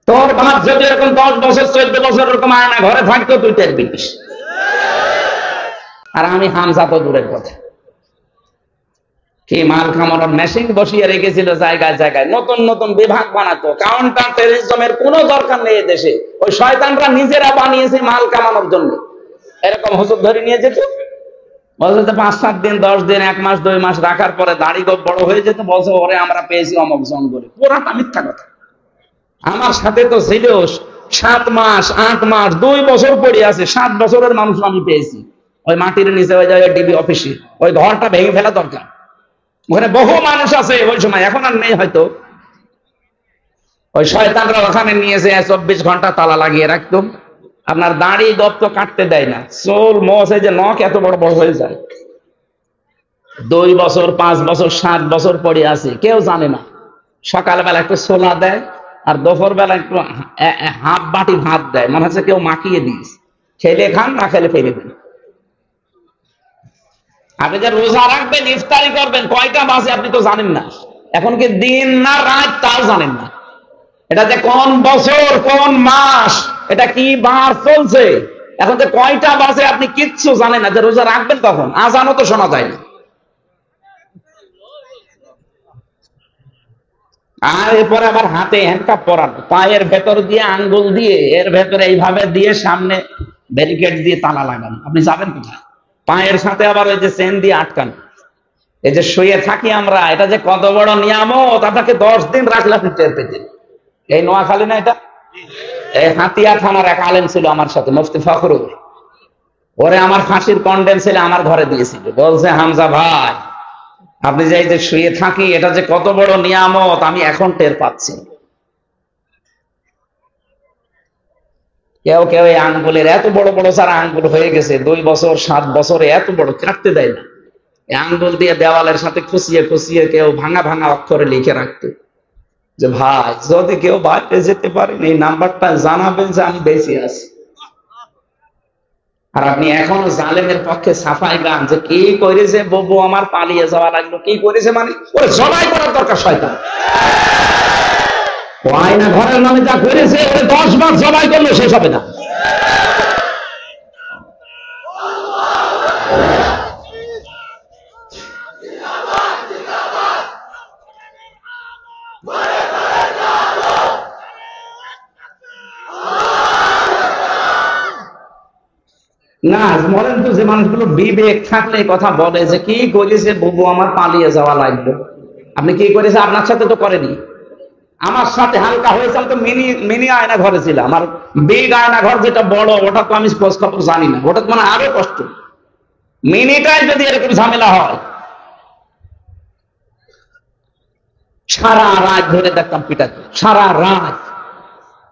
তোর বাপ যদি এরকম 10 বছর 14 বছর এরকম আয়না ঘরে থাকতো তুই টের পেতিস। আর আমি হামজা তো দূরের কথা। কি মাল খামানোর মেশিন বসিয়ে রেখেছিল জায়গায় জায়গায়, নতুন নতুন বিভাগ বানাতো। কাউন্টার টেররিজমের কোনো দরকার নেই দেশে, ওই শয়তানরা নিজেরা বানিয়েছে মাল কামানোর জন্য। এরকম হুজুর ধরে নিয়ে যেত, বলছে 5-7 দিন 10 দিন 1 মাস 2 মাস রাখার পরে দাড়ি গোপ বড় হয়ে যেত, বলছে ওরে আমরা পেয়েছি অমক জঙ্গলে। পুরাটা মিথ্যা কথা। আমার সাথে তো ছিল 7 মাস 8 মাস 2 বছর পড়ে আছে, 7 বছরের মানুষ আমি পেয়েছি ওই মাটির নিচে, ওই জায়গায় ডিবি অফিসে। ওই ঘরটা ভেঙে ফেলা দরকার, ওখানে বহু মানুষ আছে ওই সময়, এখন আর নেই হয়তো। ওই শয়তানরা ওখানে নিয়েছে 24 ঘন্টা তালা লাগিয়ে রাখতো। আপনার দাড়ি গোপ তো কাটতে দেয় না, চোল মোছ এই যে নখ এত বড় বড় হয়ে যায়। 2 বছর 5 বছর 7 বছর পড়ে আছে, কেউ জানে না। সকালবেলা একটু ছোলা দেয়, আর দুপুর বেলা একটু হাফ বাটি ভাত দেয়, মনে হচ্ছে কেউ মাখিয়ে দিস, খেলে খান না খেলে ফেলে দেন। আপনি যে রোজা রাখবেন ইফতারি করবেন কয়টা বাজে আপনি তো জানেন না। এখন কি দিন না রাত তাও জানেন না। এটা যে কোন বছর কোন মাস, এটা কি বার চলছে, এখন যে কয়টা বাজে আপনি কিচ্ছু জানেন না। যে রোজা রাখবেন তখন আজানও তো শোনা যায় না। আর এরপরে আবার হাতে হ্যান্ডকাপ পরানো, পায়ের ভেতর দিয়ে আঙ্গুল দিয়ে এর ভেতরে এইভাবে দিয়ে সামনে ব্যারিকেড দিয়ে তালা লাগানো। আপনি যাবেন কোথায়? পায়ের সাথে আবার ওই যে চেন দিয়ে আটকানো। এই যে শুয়ে থাকি আমরা, এটা যে কত বড় নিয়ামত, আপনাকে 10 দিন রাখলে আপনি টের পেতেন। এই নোয়াখালী না এটা, এই হাতিয়া থানার এক আলেম ছিল আমার সাথে, মুফতি ফখরুল। ওরে আমার ফাঁসির কন্ডেম ছেলে আমার ঘরে দিয়েছিল, বলছে হামজা ভাই আপনি যে এই যে শুয়ে থাকি এটা যে কত বড় নিয়ামত আমি এখন টের পাচ্ছি। কেউ কেউ এই আঙ্গুলের এত বড় বড় সারা আঙ্গুল হয়ে গেছে, 2 বছর 7 বছরে এত বড় কাটতে দেয় না। এই আঙ্গুল দিয়ে দেওয়ালের সাথে খুশিয়ে খুশিয়ে কেউ ভাঙা ভাঙা অক্ষরে লিখে রাখতো যে ভাই যদি কেউ বাইরে যেতে পারেন এই নাম্বারটা জানাবেন যে আমি বেঁচে আছি। আর আপনি এখনো জালেমের পক্ষে সাফাই গান যে কি করেছে ববু আমার পালিয়ে যাওয়া লাগলো, কি করেছে মানে ওরে জবাই করার দরকার শয়তান। আয়না ঘরের নামে যা করেছে ওরে 10 বার জবাই করলে শেষ হবে না। না মরেন তো, যে মানুষগুলো বিবেক থাকলে কথা বলে যে কি করেছে বুবু আমার পালিয়ে যাওয়া লাগলো। আপনি কি করেছে? আপনার সাথে তো করেনি, আমার সাথে হালকা হয়েছে। আমি তো মিনি আয়না ঘরে ছিলাম, আর বিগ আয়না ঘর যেটা বড় ওটা তো আমি খোঁজ খবর জানি না, ওটা তো মানে আরো কষ্ট। মিনিটাই যদি এরকম ঝামেলা হয়, সারা রাত ধরে দেখতাম পিটাচ্ছে, সারা রাত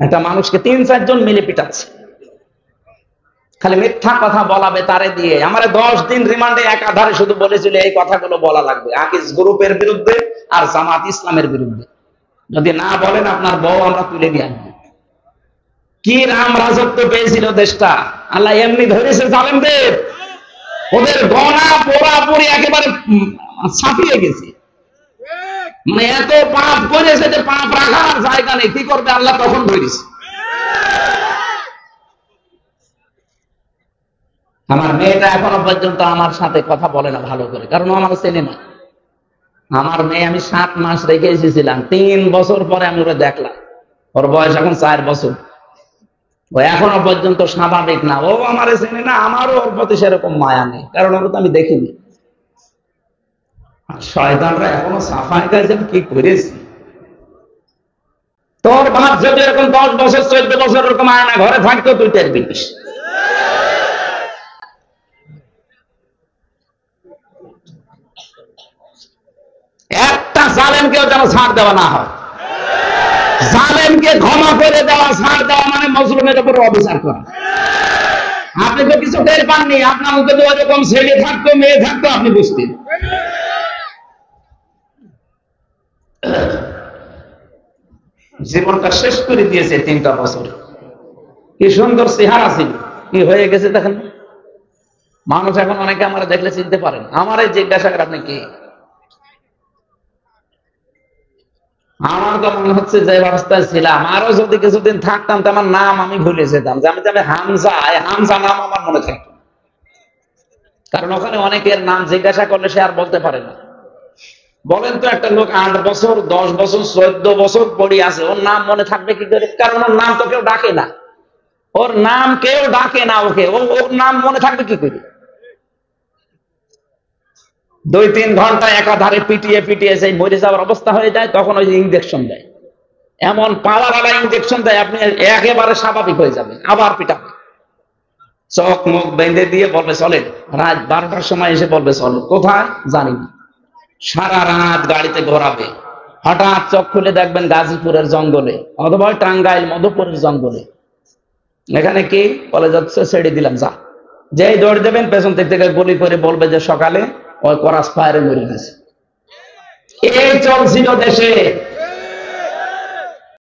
একটা মানুষকে 3-4 জন মিলে পিটাচ্ছে, খালি মিথ্যা কথা বলাবে তারে দিয়ে। আমার 10 দিন রিমান্ডে একাধারে শুধু বলেছিল এই কথাগুলো বলা লাগবে আকিজ গ্রুপের বিরুদ্ধে আর জামাত ইসলামের বিরুদ্ধে, যদি না বলেন আপনার বউ আমরা তুলে নিয়ে আসবো। কি রাম রাজত্ব পেয়েছিল দেশটা, আল্লাহ এমনি ধরেছে জালেমদের, ওদের গণা পোড়াপুরি একেবারে ছাপিয়ে গেছে। মানে এত পাপ করেছে যে পাপ রাখার জায়গা নেই, কি করবে আল্লাহ তখন ধরেছে। আমার মেয়েটা এখনো পর্যন্ত আমার সাথে কথা বলে না ভালো করে, কারণ ও আমার চেনে না। আমার মেয়ে আমি 7 মাস রেখে এসেছিলাম, 3 বছর পরে আমি ওরা দেখলাম, ওর বয়স এখন 4 বছর। ও এখনো পর্যন্ত স্বাভাবিক না, ও আমার চেনে না, আমারও ওর প্রতি সেরকম মায়া নেই, কারণ ওকে তো আমি দেখিনি। শয়তানরা এখনো সাফাই গায়ে যেন কি করেছে। তোর বাপ যদি এরকম 10 বছর 14 বছর এরকম আয়না ঘরে থাকতো তুই টের পেতিস। একটা জালেমকেও যেন ছাড় দেওয়া না হয়। জালেমকে ক্ষমা করে দেওয়া, ছাড় দেওয়া মানে মজলুমের উপর অবিচার করা। আপনি তো কিছু টের পাননি, আপনার মুখে তো ওরকম ছেলে থাকতো মেয়ে থাকতো আপনি বুঝতেন। জীবনটা শেষ করে দিয়েছে 3টা বছর। কি সুন্দর চেহারা ছিল, কি হয়ে গেছে দেখেন। মানুষ এখন অনেকে আমার দেখলে চিনতে পারেন, আমার এই জিজ্ঞাসা করে আপনি কি। আমার তো মনে হচ্ছে যে অবস্থায় ছিলাম, আরো যদি কিছুদিন থাকতাম তো আমার নাম আমি ভুলে যেতাম, যে আমি যে আমি হামজা, এই হামজা নাম আমার মনে থাকতো। কারণ ওখানে অনেকের নাম জিজ্ঞাসা করলে সে আর বলতে পারে না। বলেন তো একটা লোক 8 বছর 10 বছর 14 বছর পড়ে আছে, ওর নাম মনে থাকবে কি করে? কারণ ওর নাম তো কেউ ডাকে না, ওর নাম কেউ ডাকে না, ওকে ওর নাম মনে থাকবে কি করে? 2-3 ঘন্টা একাধারে পিটিয়ে পিটিয়ে সেই মরে যাওয়ার অবস্থা হয়ে যায়, তখন ওই ইঞ্জেকশন দেয়, এমন পাওয়ারওয়ালা ইঞ্জেকশন দেয় আপনি একেবারে স্বাভাবিক হয়ে যাবেন, আবার পিটাবে, চোখ মুখ বেঁধে দিয়ে বলবে চলেন, রাত 12টার সময় এসে বলবে চলেন, কোথায় জানি না, সারা রাত গাড়িতে ঘোরাবে, হঠাৎ চোখ খুলে দেখবেন গাজীপুরের জঙ্গলে অথবা টাঙ্গাইল মধুপুরের জঙ্গলে, এখানে কি বলে যাচ্ছে ছেড়ে দিলাম যা, যেই দৌড় দেবেন পেছন থেকে গুলি করে বলবে যে সকালে ওই ক্রস ফায়ারে মরে গেছে। এই চলছিল দেশে।